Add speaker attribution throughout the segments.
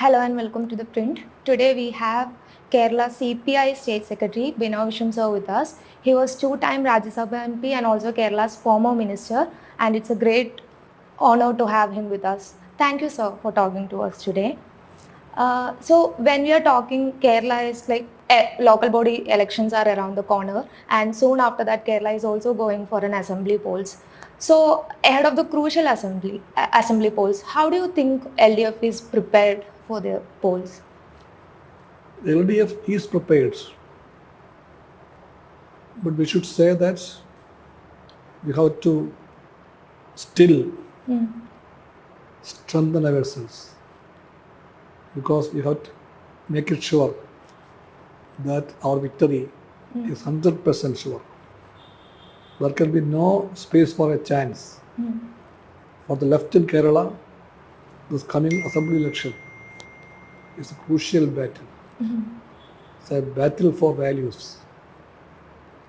Speaker 1: Hello and welcome to The Print. Today we have Kerala CPI State Secretary Binoy Viswam sir with us. He was two-time Rajya Sabha MP and also Kerala's former minister, and it's a great honor to have him with us. Thank you, sir, for talking to us today. So when we are talking, Kerala is like local body elections are around the corner, and soon after that, Kerala is also going for an assembly polls. So ahead of the crucial assembly polls, how do you think LDF is prepared for the polls?
Speaker 2: The LDF is prepared, but we should say that we have to still strengthen ourselves, because we have to make it sure that our victory is 100% sure. There can be no space for a chance. For the left in Kerala, this coming assembly election is a crucial battle. It's a battle for values,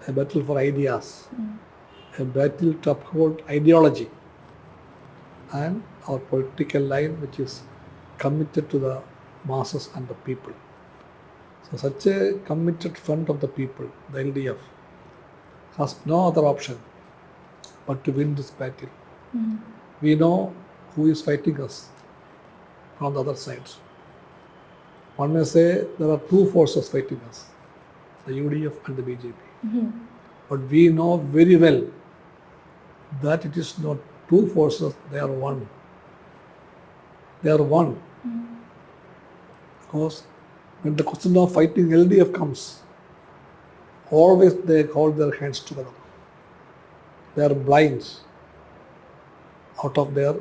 Speaker 2: a battle for ideas, a battle to uphold ideology and our political line, which is committed to the masses and the people. So such a committed front of the people, the LDF, has no other option but to win this battle. We know who is fighting us from the other side. One may say there are two forces fighting us, the UDF and the BJP. But we know very well that it is not two forces, they are one. They are one. Because when the question of fighting LDF comes, always they hold their hands together. They are blind out of their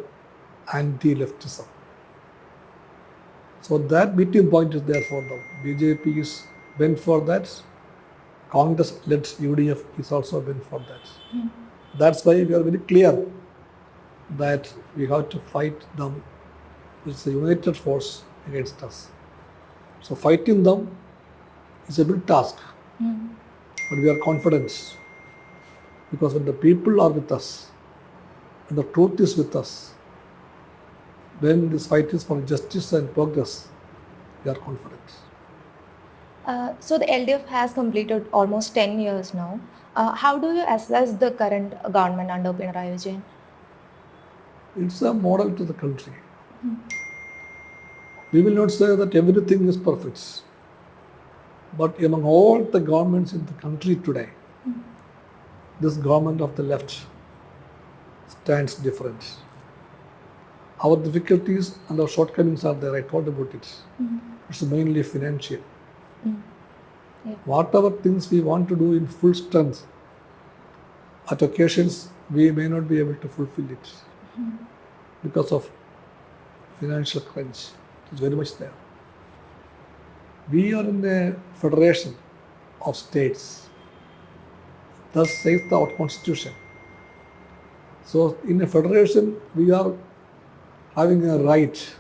Speaker 2: anti-leftism. So that meeting point is there for them. BJP is bent for that. Congress-led UDF is also bent for that. That's why we are very clear that we have to fight them. It's a united force against us. So fighting them is a big task. But we are confident, because when the people are with us, when the truth is with us, when this fight is for justice and progress, we are confident.
Speaker 1: So the LDF has completed almost 10 years now. How do you assess the current government under Pinarayi Vijayan?
Speaker 2: It's a model to the country. We will not say that everything is perfect. But among all the governments in the country today, this government of the left stands different. Our difficulties and our shortcomings are there, I told about it. It's mainly financial. Whatever things we want to do in full strength, at occasions we may not be able to fulfill it because of financial crunch. It's very much there. We are in a federation of states. Thus says our constitution. So in a federation, we are having a right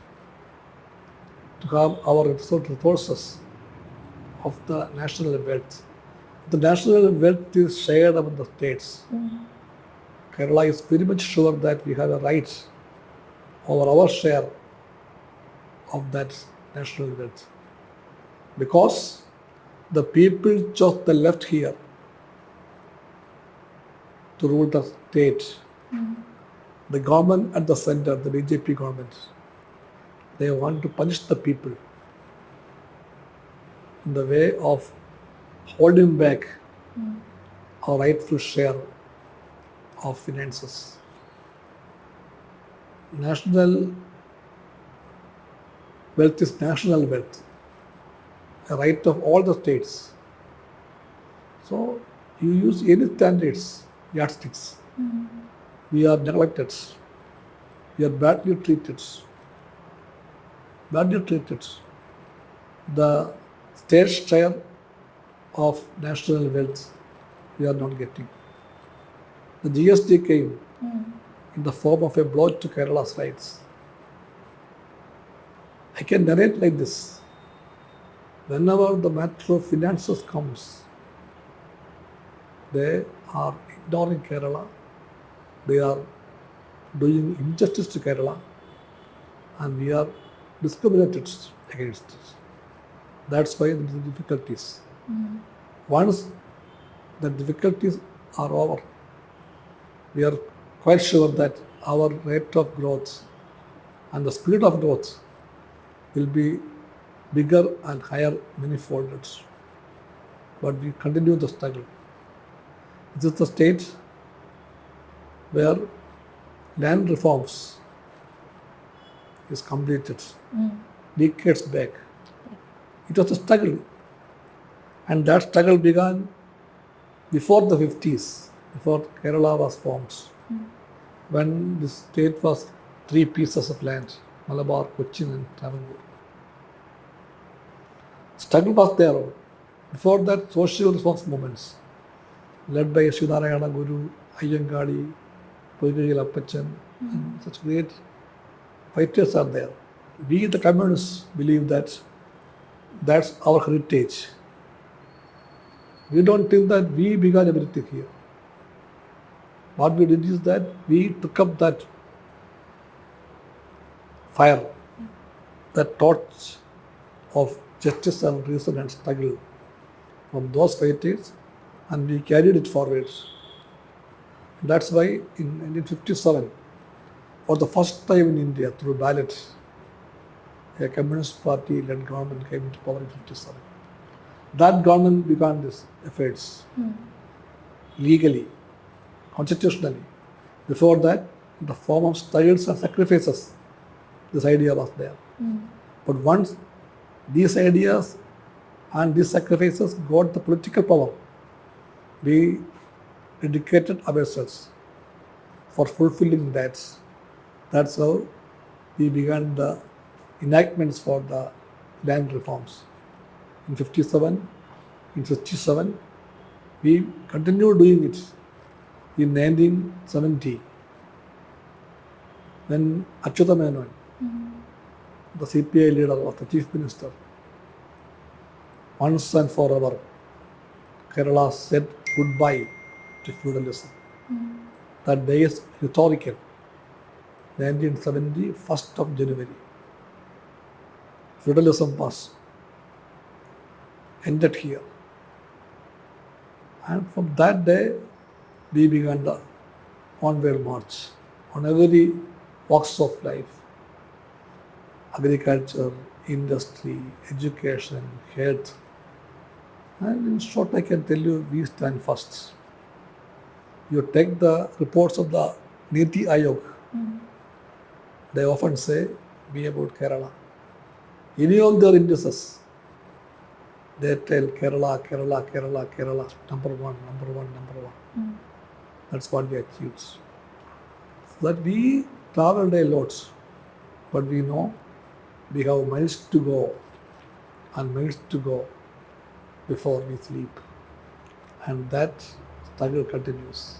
Speaker 2: to have our resources of the national wealth. The national wealth is shared among the states. Kerala is very much sure that we have a right over our share of that national wealth. Because the people chose the left here to rule the state. The government at the center, the BJP government, they want to punish the people in the way of holding back our rightful share of finances. National wealth is national wealth, a right of all the states. So you use any standards, yardsticks. We are neglected. We are badly treated. Badly treated. The state share of national wealth we are not getting. The GST came in the form of a blow to Kerala's rights. I can narrate like this. Whenever the matter of finances comes, they are ignoring Kerala. They are doing injustice to Kerala, and we are discriminated against it. That's why there are difficulties. Once the difficulties are over, we are quite sure that our rate of growth and the speed of growth will be bigger and higher manifold. But we continue the struggle. This is the state where land reforms is completed decades back. It was a struggle, and that struggle began before the 50s, before Kerala was formed, when the state was 3 pieces of land, Malabar, Cochin and Travancore. Struggle was there. Before that, social reforms movements led by Sridharayana Guru, Ayyangadi, Poigil Appachan, and such great fighters are there. We, the communists, believe that that's our heritage. We don't think that we began everything here. What we did is that we took up that fire, that torch of justice and reason and struggle from those fighters, and we carried it forward. That's why in 1957, for the first time in India, through ballot, a communist party-led government came into power in 1957. That government began these efforts legally, constitutionally. Before that, in the form of struggles and sacrifices, this idea was there. But once these ideas and these sacrifices got the political power, we dedicated ourselves for fulfilling that. That's how we began the enactments for the land reforms. In 57, in 67, we continued doing it. In 1970, when Achyuta Menon, the CPI leader, was the chief minister, once and forever, Kerala said goodbye to feudalism. That day is historical. 1970, 1st of January. Feudalism was ended here. And from that day, we began the onward march on every walks of life. Agriculture, industry, education, health. And in short, I can tell you, we stand first. You take the reports of the Niti Ayog, they often say, be about Kerala. Any of their indices, they tell Kerala, Kerala, Kerala, Kerala, number one, number one, number one. That's what we achieved. So that we traveled a lot, but we know we have miles to go and miles to go before we sleep. And that struggle continues.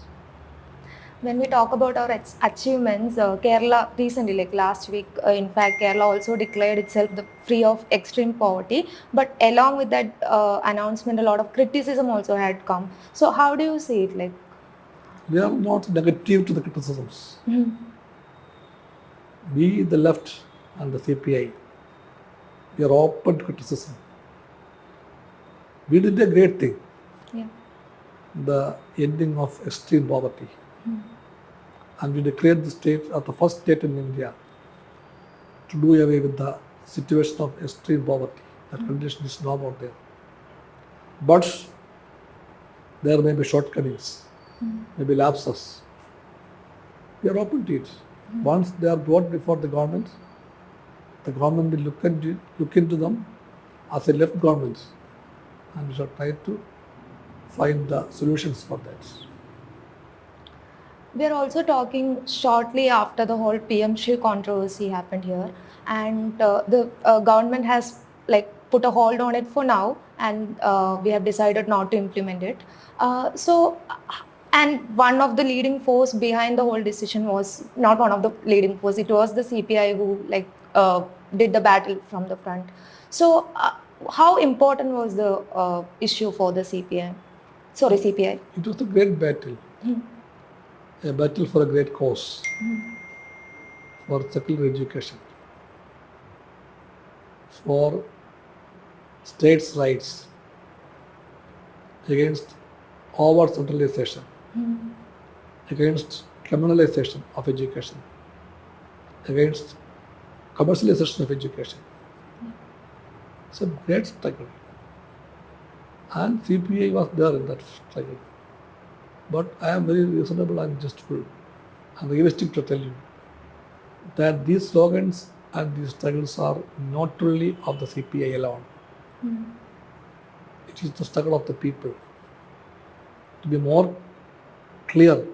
Speaker 1: When we talk about our achievements, Kerala recently, like last week, in fact, Kerala also declared itself free of extreme poverty. But along with that announcement, a lot of criticism also had come. So how do you see it? Like,
Speaker 2: we are not negative to the criticisms. We, the left and the CPI, we are open to criticism. We did a great thing.
Speaker 1: yeah.
Speaker 2: The ending of extreme poverty. And we declared the state as the first state in India to do away with the situation of extreme poverty. That condition is no more there. But there may be shortcomings, maybe lapses. We are open to it. Once they are brought before the government will look into them as a left government, and we shall try to find the solutions for that.
Speaker 1: We are also talking shortly after the whole PM-SHRI controversy happened here, and the government has put a hold on it for now, and we have decided not to implement it. And one of the leading force behind the whole decision was not one of the leading force. It was the CPI who did the battle from the front. So how important was the issue for the CPI?
Speaker 2: It was a great battle. A battle for a great cause, for secular education. for states' rights, against over centralization, against criminalization of education, against commercialization of education. It's a great struggle. And CPI was there in that struggle. But I am very reasonable and justful and realistic to tell you that these slogans and these struggles are not really of the CPI alone. It is the struggle of the people. To be more clear,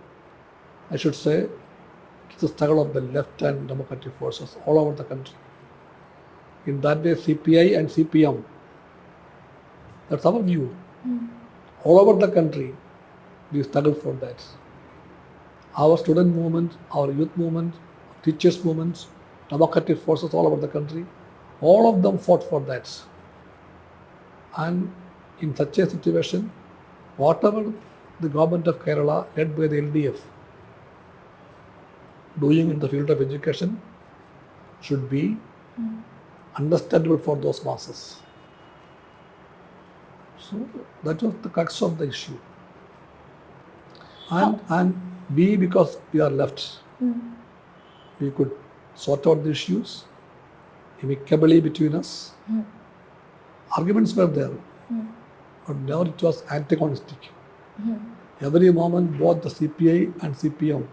Speaker 2: I should say, it is the struggle of the left and democratic forces all over the country. In that way, CPI and CPM, that's our view. All over the country, we struggle for that. Our student movement, our youth movement, teachers' movements, democratic forces all over the country, all of them fought for that. And in such a situation, whatever the government of Kerala, led by the LDF, doing in the field of education should be understandable for those masses. So that was the crux of the issue. And we, because we are left, we could sort out the issues amicably between us. Arguments were there, but now it was antagonistic. Every moment, both the CPI and CPM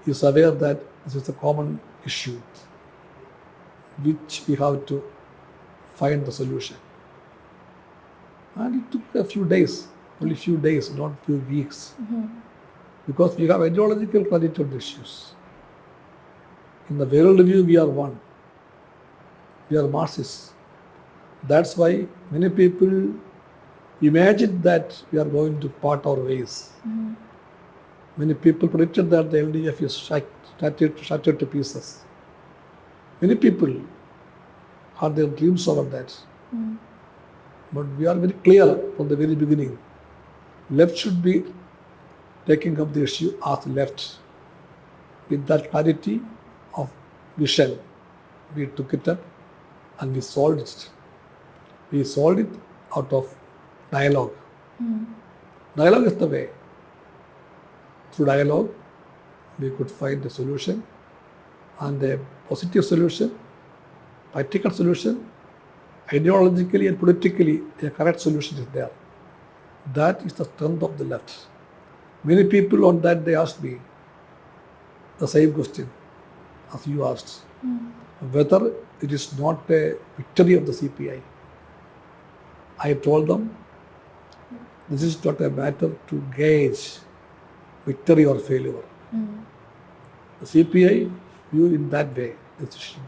Speaker 2: is aware that this is a common issue which we have to find the solution. And it took a few days, only few days, not few weeks, because we have ideological clarity on the issues. In the world view, we are one. We are Marxists. That's why many people imagine that we are going to part our ways. Many people predicted that the LDF is shattered to pieces. Many people had their dreams over that. But we are very clear from the very beginning. Left should be taking up the issue as left. With that clarity of vision, we took it up and we solved it. We solved it out of dialogue. Dialogue is the way. Through dialogue, we could find a solution, and a positive solution, practical solution, ideologically and politically a correct solution is there. That is the strength of the left. Many people on that day asked me the same question as you asked, whether it is not a victory of the CPI. I told them, this is not a matter to gauge victory or failure. The CPI view in that way this issue.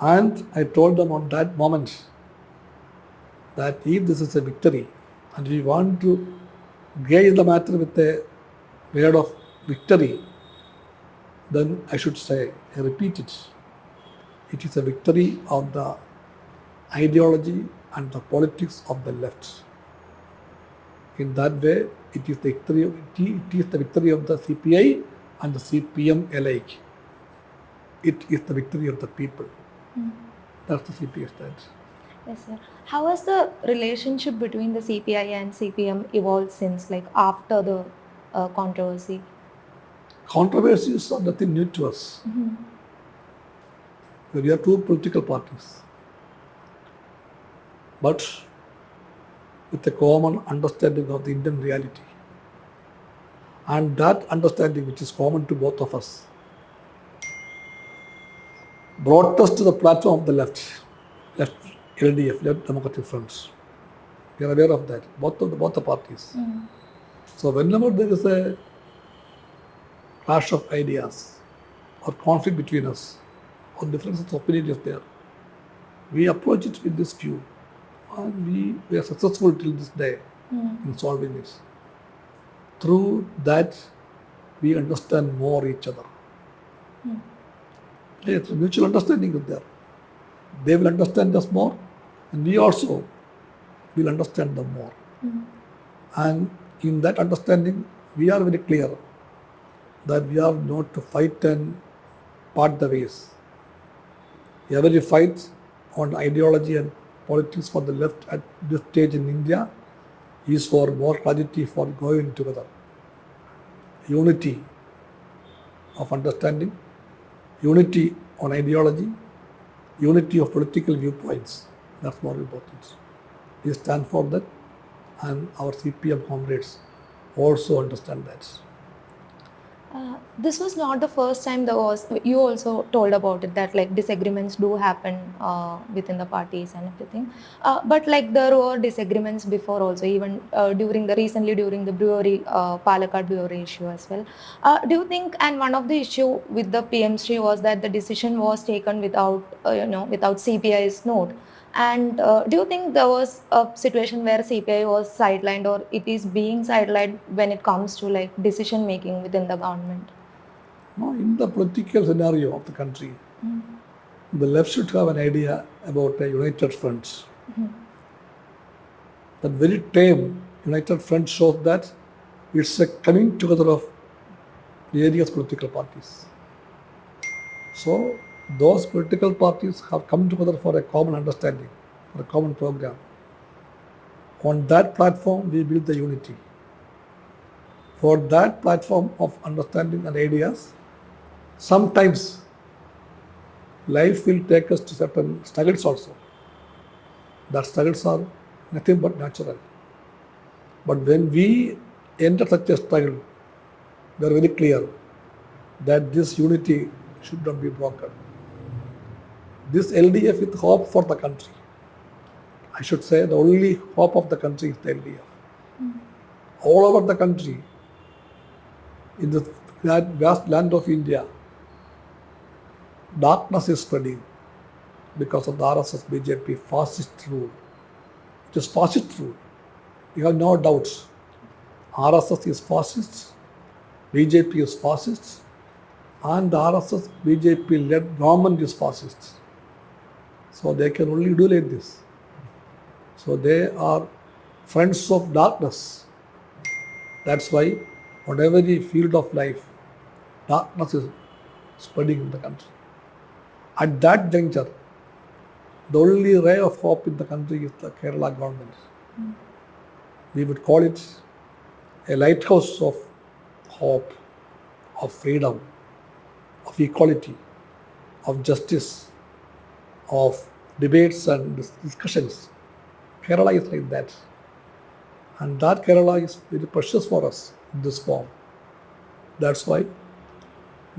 Speaker 2: And I told them on that moment that if this is a victory and we want to gauge the matter with a word of victory, then I should say, I repeat it is a victory of the ideology and the politics of the left. In that way, it is the victory of the CPI and the CPM alike. It is the victory of the people. That's the CPI stance.
Speaker 1: Yes, sir. How has the relationship between the CPI and CPM evolved since, like, after the controversy?
Speaker 2: Controversies are nothing new to us. We are two political parties, but with a common understanding of the Indian reality. And that understanding, which is common to both of us, brought us to the platform of the left LDF, Left Democratic Front. We are aware of that, both the parties. So whenever there is a clash of ideas or conflict between us or differences of opinion is there, we approach it with this view, and we are successful till this day in solving it. Through that, we understand more each other. Yes, mutual understanding is there. They will understand us more, and we also will understand them more. And in that understanding, we are very clear that we are not to fight and part the ways. Every fight on ideology and politics for the left at this stage in India is for more clarity for going together. Unity of understanding, unity on ideology, unity of political viewpoints. That's more important. We stand for that, and our CPM comrades also understand that.
Speaker 1: This was not the first time you also told about it, that like disagreements do happen within the parties and everything. But like there were disagreements before also, even during the brewery, Palakkad brewery issue as well. Do you think, and one of the issue with the PM-SHRI was that the decision was taken without, without CPI's note. And do you think there was a situation where CPI was sidelined, or it is being sidelined when it comes to like decision making within the government?
Speaker 2: No, in the political scenario of the country, the left should have an idea about a united front. That very term, united front, shows that it's a coming together of various political parties. So those political parties have come together for a common understanding, for a common program. On that platform, we build the unity. For that platform of understanding and ideas, sometimes life will take us to certain struggles also. That struggles are nothing but natural. But when we enter such a struggle, we are very clear that this unity should not be broken. This LDF is hope for the country. I should say the only hope of the country is the LDF. All over the country, in the vast land of India, darkness is spreading because of the RSS BJP fascist rule. It is fascist rule. You have no doubts. RSS is fascist, BJP is fascist, and the RSS BJP led government is fascist. So they can only do like this. So they are friends of darkness. That's why on every field of life, darkness is spreading in the country. At that juncture, the only ray of hope in the country is the Kerala government. We would call it a lighthouse of hope, of freedom, of equality, of justice, of debates and discussions. Kerala is like that. And that Kerala is very precious for us in this form. That's why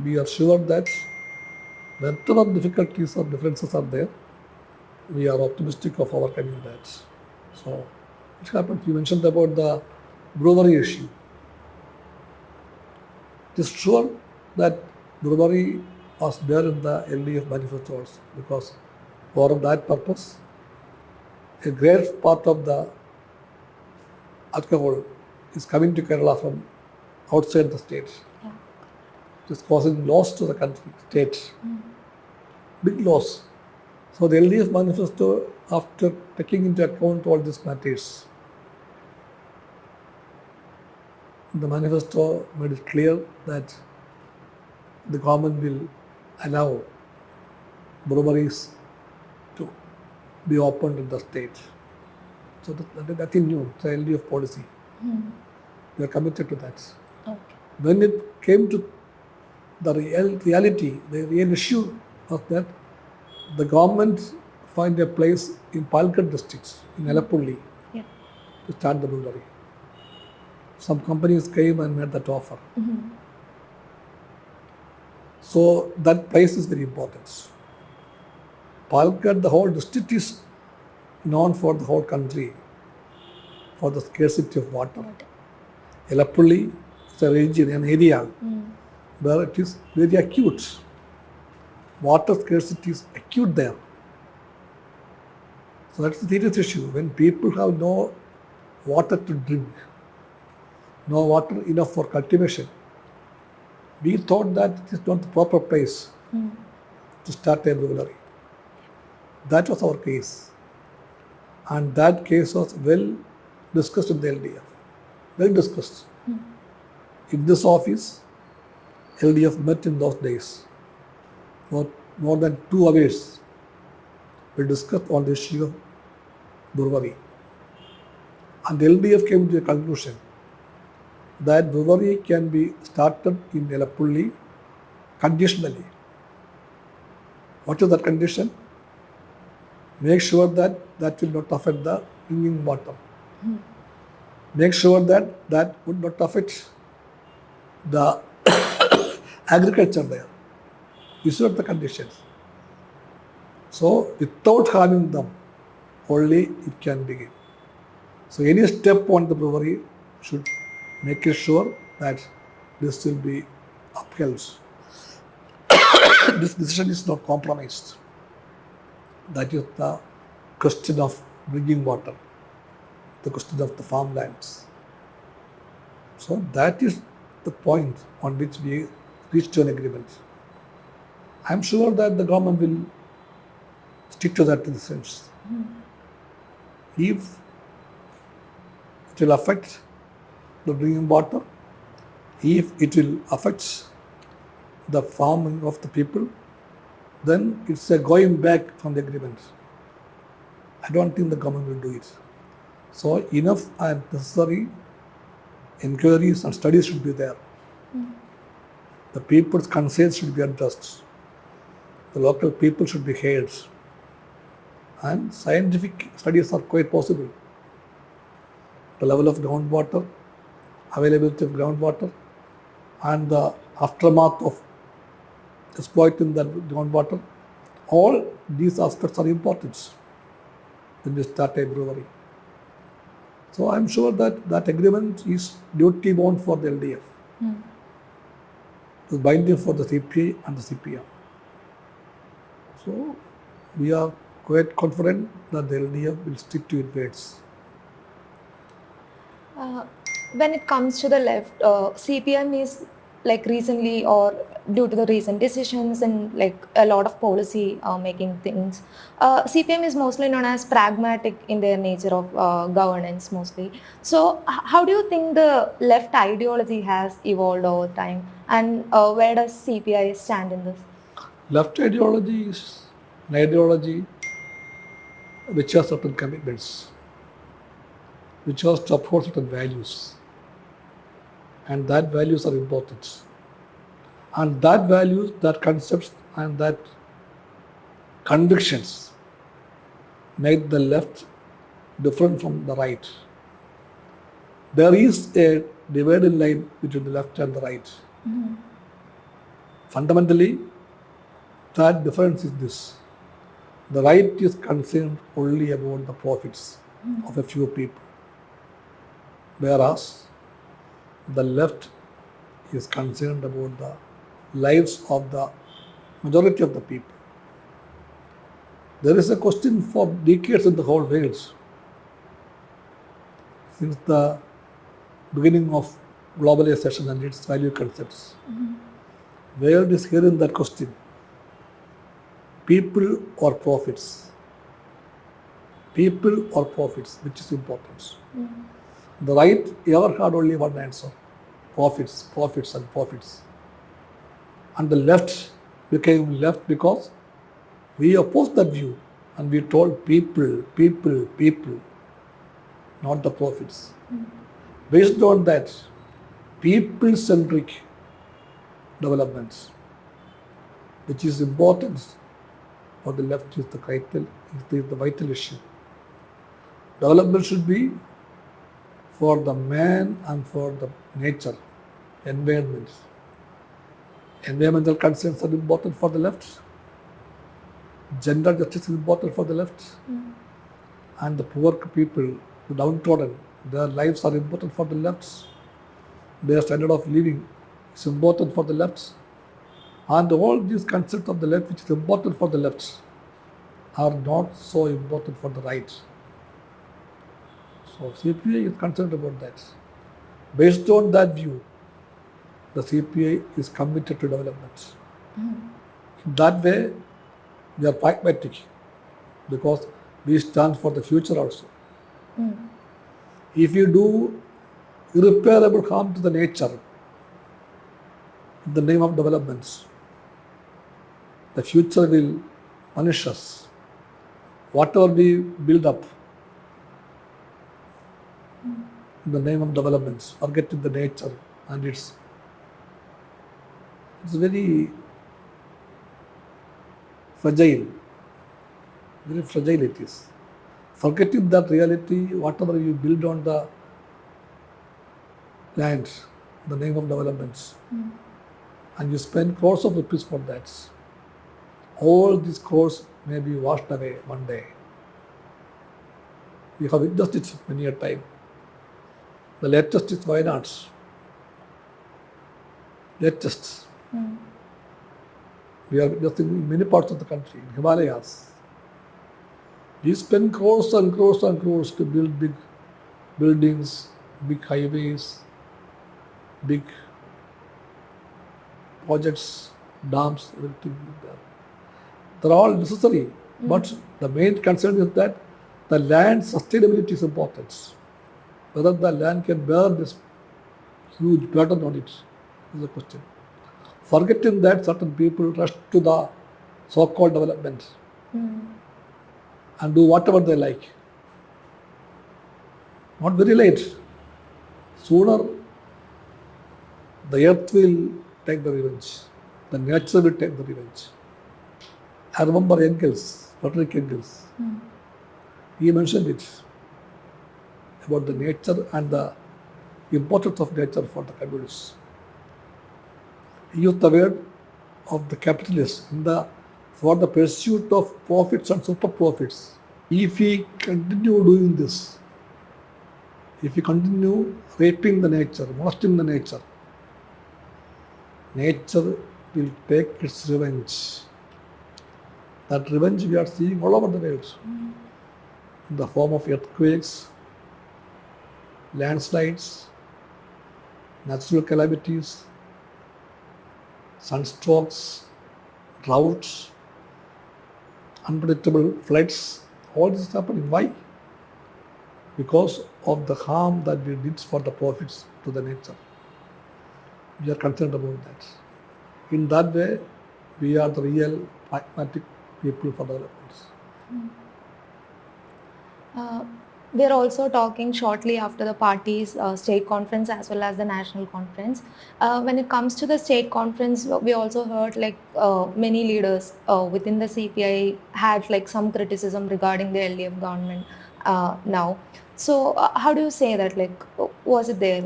Speaker 2: we are sure that whatever difficulties or differences are there, we are optimistic of overcoming that. So it happened. You mentioned about the brewery issue. It is sure that brewery was there in the LDF manifesto also, because for that purpose, a great part of the alcohol is coming to Kerala from outside the state. Yeah. It is causing loss to the country, state. Big loss. So the LDF manifesto, after taking into account all these matters, the manifesto made it clear that the government will allow breweries to be opened in the state. So that's nothing new. It's an LDF policy. We are committed to that. Okay. When it came to the reality, the real issue was that the government find a place in Palakkad district, in Alappuzhi, to start the brewery. Some companies came and made that offer. So that place is very important. Palakkad, the whole district is known for the whole country for the scarcity of water. Alappuzhi is a region, an area where it is very acute. Water scarcity is acute there. So that's a serious issue. When people have no water to drink, no water enough for cultivation, we thought that it is not the proper place to start a brewery. That was our case. And that case was well discussed in the LDF. Well discussed. In this office, LDF met in those days for more than 2 hours we discussed on the issue of brewery. And the LDF came to a conclusion that brewery can be started in Elappulli conditionally. What is that condition? Make sure that that will not affect the drinking water. Make sure that that would not affect the agriculture there. These are the conditions. So without having them, only it can begin. So any step on the brewery should make it sure that this will be upheld. This decision is not compromised. That is the question of drinking water, the question of the farmlands. So that is the point on which we reached an agreement. I am sure that the government will stick to that in the sense. If it will affect the drinking water, if it will affect the farming of the people, then it's a going back from the agreement. I don't think the government will do it. So enough and necessary inquiries and studies should be there. The people's concerns should be addressed. The local people should be heard. And scientific studies are quite possible. The level of groundwater, availability of groundwater, and the aftermath of exploiting that groundwater, all these aspects are important when we start a brewery. So I'm sure that that agreement is duty bound for the LDF. It's binding for the CPI and the CPI. So we are quite confident that the LDF will stick to its words.
Speaker 1: When it comes to the left, CPM is like recently or due to the recent decisions and like a lot of policy making things, CPM is mostly known as pragmatic in their nature of governance mostly. So how do you think the left ideology has evolved over time, and where does CPI stand in this?
Speaker 2: Left ideology is an ideology which has certain commitments, which has to uphold certain values, and that values are important. And that values, that concepts, and that convictions make the left different from the right. There is a dividing line between the left and the right. Fundamentally, that difference is this: the right is concerned only about the profits of a few people, whereas the left is concerned about the lives of the majority of the people. There is a question for decades in the whole world, since the beginning of globalization and its value concepts. World is hearing that question: people or profits? People or profits, which is important? The right ever had only one answer: profits, profits, and profits. And the left became left because we opposed that view and we told people, people, people, not the profits. Based on that, people-centric developments, which is important for the left, is the vital issue. Development should be for the man and for the nature, environment. Environmental concerns are important for the left. Gender justice is important for the left. And the poor people, the downtrodden, their lives are important for the left. Their standard of living is important for the left. And all these concepts of the left, which is important for the left, are not so important for the right. So CPI is concerned about that. Based on that view, the CPI is committed to development. In that way, we are pragmatic because we stand for the future also. If you do irreparable harm to the nature in the name of developments, the future will punish us. whatever we build up in the name of developments, forgetting the nature and it's very fragile it is. Forgetting that reality, whatever you build on the land, in the name of developments, and you spend crores of rupees for that, all these crores may be washed away one day. We have witnessed it many a time. The latest is Wayanad. Latest. We are witnessing in many parts of the country, in Himalayas. We spend crores and crores and crores to build big buildings, big highways, big projects, dams, everything there. They're all necessary, but the main concern is that the land sustainability is important. Whether the land can bear this huge burden on it is the question. Forgetting that, certain people rush to the so-called development and do whatever they like. Not very late. Sooner, the earth will take the revenge. The nature will take the revenge. I remember Engels, Frederick Engels. He mentioned it about the nature and the importance of nature for the communists. He used the word of the capitalists for the pursuit of profits and super profits. If we continue doing this, if we continue raping the nature, molesting the nature, nature will take its revenge. That revenge we are seeing all over the world in the form of earthquakes, landslides, natural calamities, sunstrokes, droughts, unpredictable floods. All this is happening. Why? Because of the harm that we did for the profits to the nature. We are concerned about that. In that way, we are the real pragmatic people for developments.
Speaker 1: We are also talking shortly after the party's state conference as well as the national conference. When it comes to the state conference, we also heard many leaders within the CPI had some criticism regarding the LDF government now. So how do you say that? Was it there?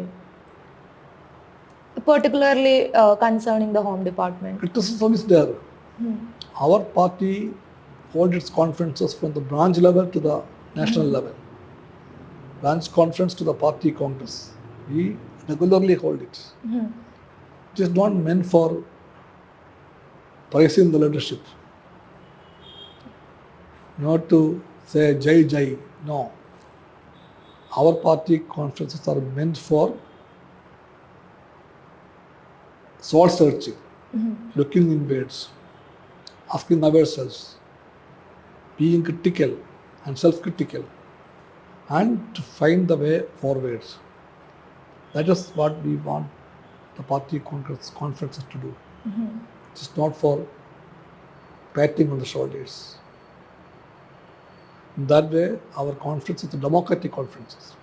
Speaker 1: Particularly concerning the Home Department.
Speaker 2: Criticism is there. Our party holds its conferences from the branch level to the national level. Branch conference to the party congress. We regularly hold it. It is not meant for praising the leadership. Not to say Jai Jai. No. Our party conferences are meant for soul searching, looking inwards, asking ourselves, being critical and self-critical, and to find the way forward. That is what we want the party conferences to do. It is not for patting on the shoulders. In that way, our conferences are democratic conferences.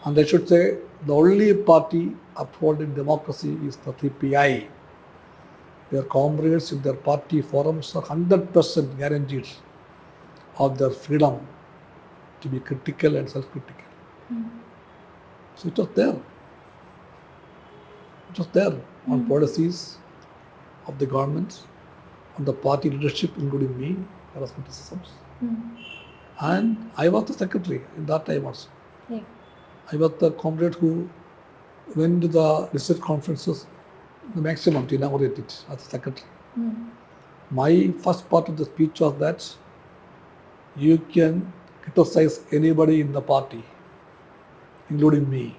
Speaker 2: And I should say, the only party upholding democracy is the CPI. Their comrades in their party forums are 100% guaranteed of their freedom to be critical and self-critical. So it was there. It was there on policies of the government, on the party leadership, including me. There was criticisms. And I was the secretary in that time also.
Speaker 1: Yeah.
Speaker 2: I was the comrade who went to the district conferences the maximum to inaugurate it as the secretary. My first part of the speech was that you can criticize anybody in the party, including me.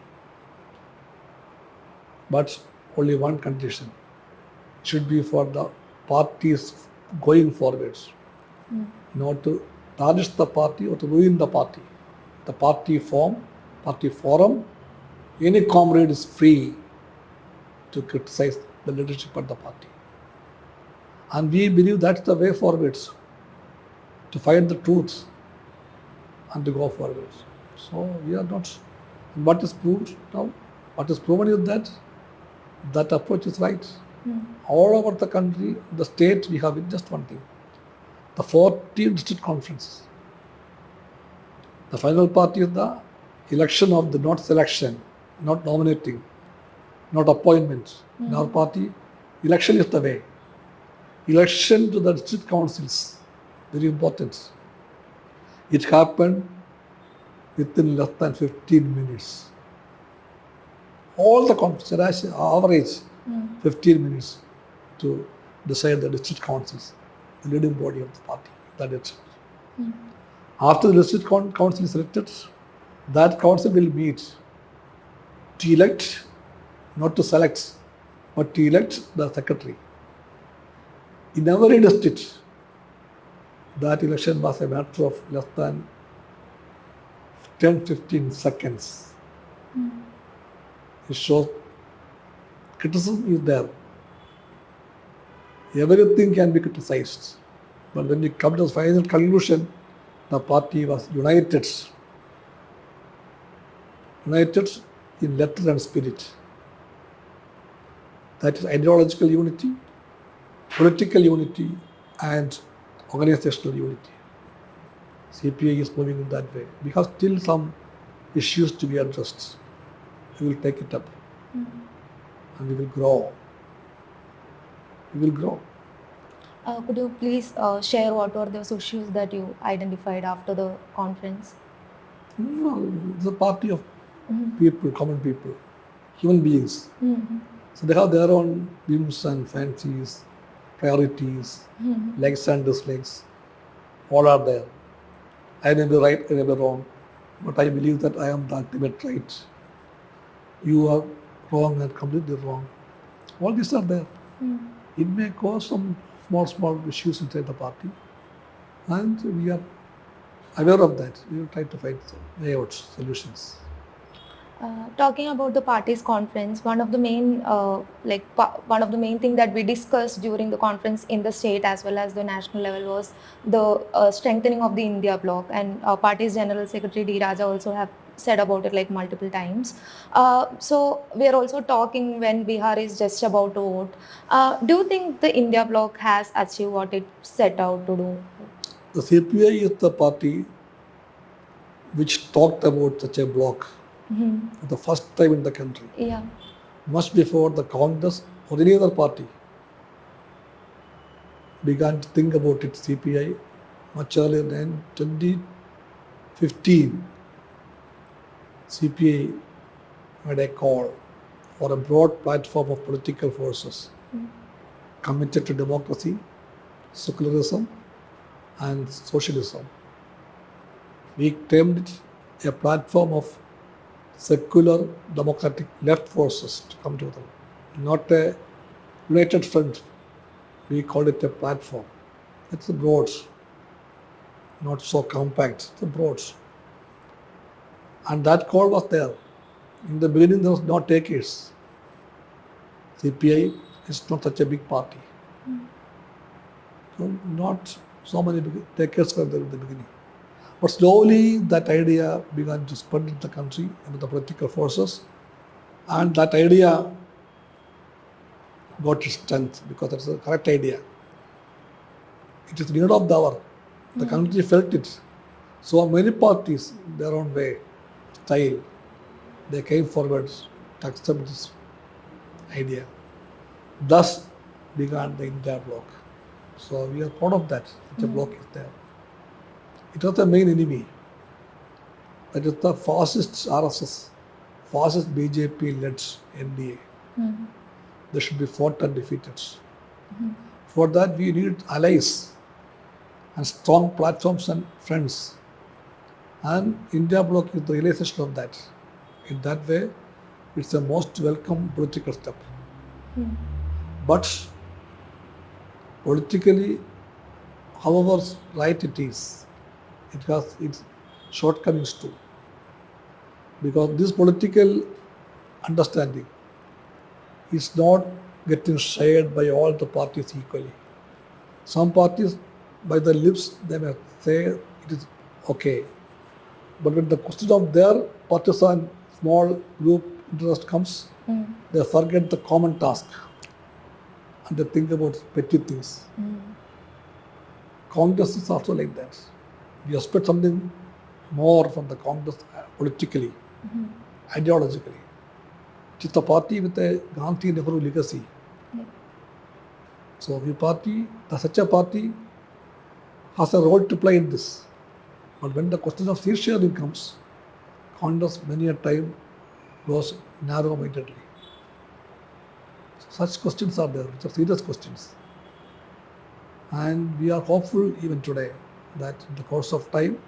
Speaker 2: But only one condition. It should be for the parties going forwards. Not to tarnish the party or to ruin the party. The party forum, any comrade is free to criticize the leadership of the party. And we believe that's the way forwards. to find the truth and to go forward. So we are not. What is proved now? What is proven is that approach is right. All over the country, the state, we have just one thing: the 14 district conferences. The final part is the election of the not selection, not nominating, not appointment. In our party, election is the way. Election to the district councils, very important. It happened within less than 15 minutes. All the conferences, average 15 minutes to decide the district councils, the leading body of the party. That is. After the district council is elected, that council will meet to elect, not to select, but to elect the secretary. In every district, that election was a matter of less than 10-15 seconds. It shows criticism is there. Everything can be criticized. But when you come to the final conclusion, the party was united in letter and spirit. That is ideological unity, political unity, and organizational unity. CPI is moving in that way. We have still some issues to be addressed. We will take it up and we will grow. We will grow.
Speaker 1: Could you please share what were those issues that you identified after the conference?
Speaker 2: No, it's a party of people, common people, human beings. So they have their own whims and fancies, priorities, likes and dislikes. All are there. I may be right, I may be wrong, but I believe that I am the ultimate right. You are wrong and completely wrong. All these are there. It may cause some small issues inside the party, and we are aware of that. We will try to find some way out, solutions.
Speaker 1: Talking about the party's conference, one of the main thing that we discussed during the conference in the state as well as the national level was the strengthening of the India bloc, and party's General Secretary D. Raja also have said about it like multiple times. So we are also talking when Bihar is just about to vote. Do you think the India bloc has achieved what it set out to do?
Speaker 2: The CPI is the party which talked about such a bloc for the first time in the country.
Speaker 1: Yeah.
Speaker 2: Much before the Congress or any other party began to think about it. CPI much earlier than 2015. CPI made a call for a broad platform of political forces committed to democracy, secularism, and socialism. We termed it a platform of secular democratic left forces to come together, not a united front. We called it a platform. It's a broad, not so compact, it's a broad. And that call was there. In the beginning, there was no takers. CPI is not such a big party. So not so many takers were there in the beginning. But slowly that idea began to spread in the country and the political forces. And that idea got its strength because it's a correct idea. It is the need of the hour. The country felt it. So many parties, their own way, style, they came forward to accept this idea. Thus began the India bloc. So we are proud of that. Such a bloc is there. It was the main enemy. That is the fascist RSS, fascist BJP-led NDA. They should be fought and defeated. For that, we need allies and strong platforms and friends. And India bloc is the realization of that. In that way, it's the most welcome political step. But politically, however right it is, it has its shortcomings too. Because this political understanding is not getting shared by all the parties equally. Some parties by the lips they may say it is okay. But when the question of their partisan small group interest comes, they forget the common task and they think about petty things. Congress is also like that. We expect something more from the Congress politically, ideologically. It is a party with a Gandhi Nehru legacy. So such a party has a role to play in this. But when the question of seat sharing comes, Congress many a time goes narrow-mindedly. So such questions are there, which are serious questions. And we are hopeful even today that in the course of time,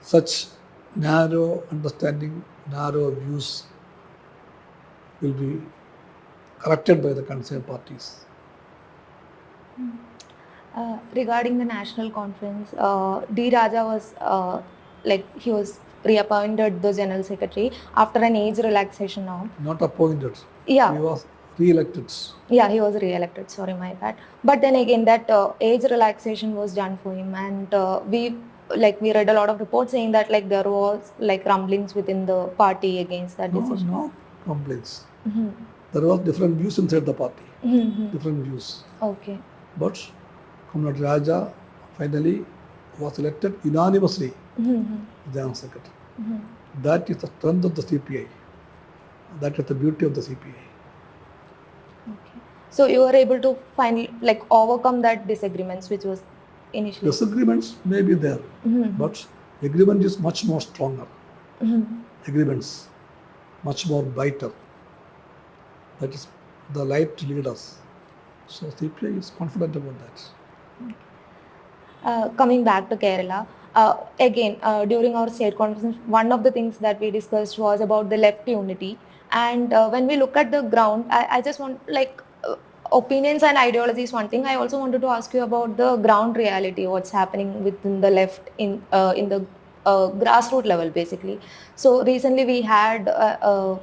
Speaker 2: such narrow understanding, narrow views will be corrected by the concerned parties.
Speaker 1: Regarding the national conference, D. Raja was he was reappointed the general secretary after an age relaxation now.
Speaker 2: Not appointed.
Speaker 1: Yeah.
Speaker 2: He was re-elected.
Speaker 1: Yeah, he was re-elected. Sorry, my bad. But then again, that age relaxation was done for him, and we read a lot of reports saying that there was rumblings within the party against that decision.
Speaker 2: No complaints. There was different views inside the party. Different views.
Speaker 1: Okay.
Speaker 2: But Comrade Raja finally was elected unanimously General Secretary. That is the strength of the CPI. That is the beauty of the CPI.
Speaker 1: Okay. So you were able to finally overcome that disagreements which was initially.
Speaker 2: Disagreements may be there, but agreement is much more stronger. Agreements much more brighter. That is the light to lead us. So CPI is confident about that.
Speaker 1: Coming back to Kerala, again during our state conference, one of the things that we discussed was about the left unity. And when we look at the ground, I just want opinions and ideologies one thing. I also wanted to ask you about the ground reality, what's happening within the left in the grassroots level basically. So recently we had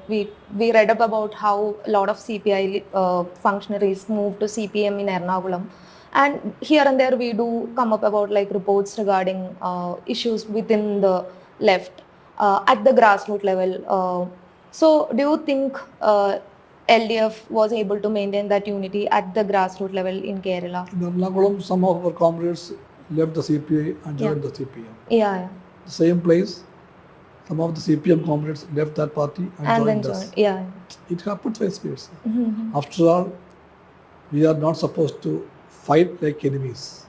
Speaker 1: we read up about how a lot of CPI functionaries moved to CPM in Ernakulam, and here and there we do come up about reports regarding issues within the left at the grassroots level. So do you think LDF was able to maintain that unity at the grassroots level in Kerala?
Speaker 2: In Ernakulam, some of our comrades left the CPI and joined the CPM.
Speaker 1: Yeah.
Speaker 2: The same place, some of the CPM comrades left that party and joined us.
Speaker 1: Yeah.
Speaker 2: It happens vice versa. After all, we are not supposed to fight like enemies.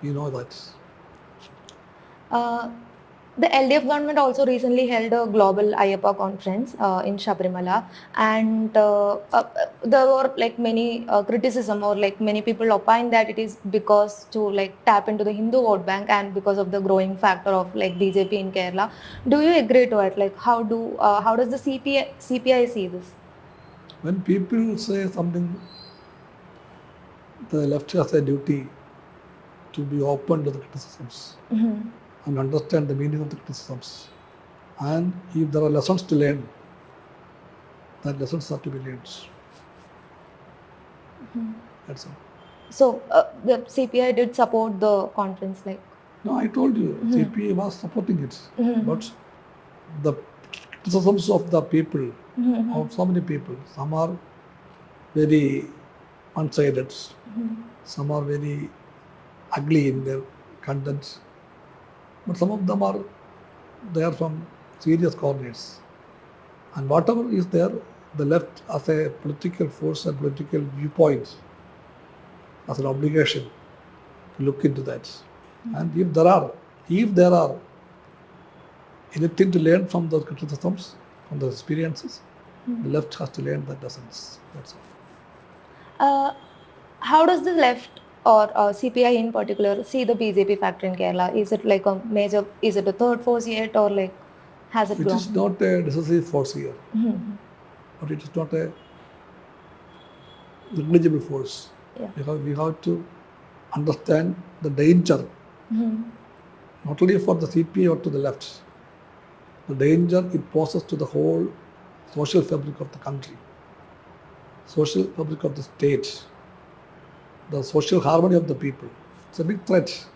Speaker 2: You know that.
Speaker 1: The LDF government also recently held a global Ayyappa conference in Shabarimala, and there were many criticism, or many people opine that it is because to tap into the Hindu vote bank and because of the growing factor of BJP in Kerala. Do you agree to it? How does the CPI see this?
Speaker 2: When people say something, the left has a duty to be open to the criticisms and understand the meaning of the criticisms. And if there are lessons to learn, that lessons are to be learned. That's all.
Speaker 1: So the CPI did support the conference,
Speaker 2: No, I told you, CPI was supporting it. But the criticisms of the people, of so many people, some are very one-sided, some are very ugly in their content, but some of them are from serious corners. And whatever is there, the left as a political force and political viewpoint as an obligation to look into that. And if there are anything to learn from those criticisms, from those experiences, the left has to learn that lessons. That's all.
Speaker 1: How does the left or CPI in particular see the BJP factor in Kerala? Is it is it a third force yet, or has it grown?
Speaker 2: It is not a decisive force here, but it is not a negligible force.
Speaker 1: Yeah.
Speaker 2: We have to understand the danger, not only for the CPI or to the left, the danger it poses to the whole social fabric of the country, social fabric of the state. the social harmony of the people. It's a big threat.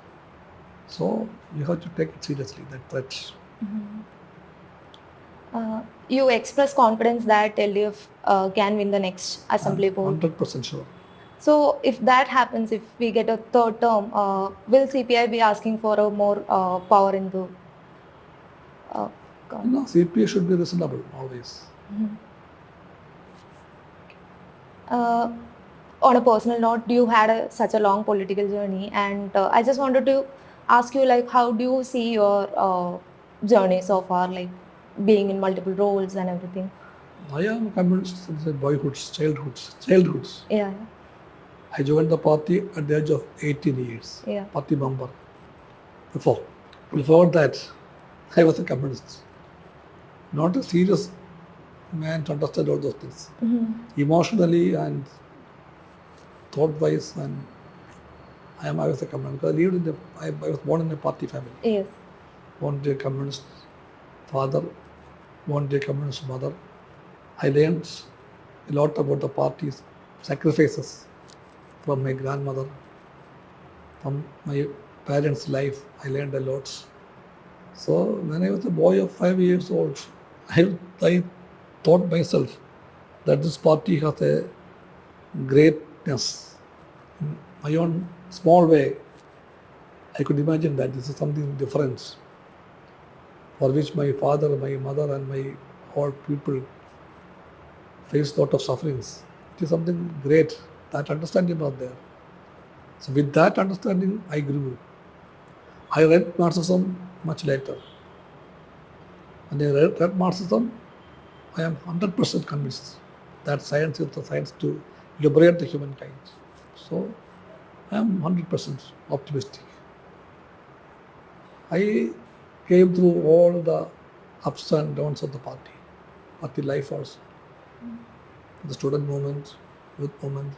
Speaker 2: So you have to take it seriously, that threat.
Speaker 1: You express confidence that LDF can win the next assembly
Speaker 2: I'm
Speaker 1: poll.
Speaker 2: 100% sure.
Speaker 1: So if that happens, if we get a third term, will CPI be asking for a more power in the government?
Speaker 2: CPI should be reasonable always.
Speaker 1: On a personal note, you had such a long political journey, and I just wanted to ask you, like, how do you see your journey so far, like being in multiple roles and everything?
Speaker 2: I am communist since my boyhoods, childhoods.
Speaker 1: Yeah,
Speaker 2: I joined the party at the age of 18 years.
Speaker 1: yeah.
Speaker 2: Party member. Before that, I was a communist. Not a serious man to understand all those things. Emotionally and thought-wise, and I was a communist. Because I was born in a party family.
Speaker 1: Yes.
Speaker 2: Born to a communist father, born to a communist mother. I learned a lot about the party's sacrifices from my grandmother, from my parents' life. I learned a lot. So when I was a boy of 5 years old, I thought myself that this party has a greatness. In my own small way, I could imagine that this is something different, for which my father, my mother, and my whole people faced a lot of sufferings. It is something great. That understanding was there. So with that understanding, I grew. I read Marxism much later. When I read Marxism, I am 100% convinced that science is the science to liberate the humankind. So I am 100% optimistic. I came through all the ups and downs of the party life also. The student movement, youth movement,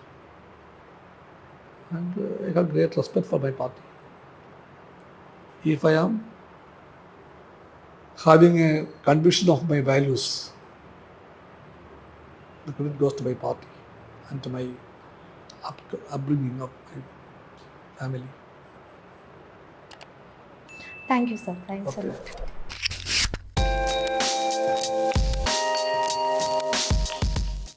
Speaker 2: and I have great respect for my party. If I am having a conviction of my values, the credit goes to my party and to my upbringing of my family.
Speaker 1: Thank you, sir. Thanks a
Speaker 2: Okay.
Speaker 1: lot.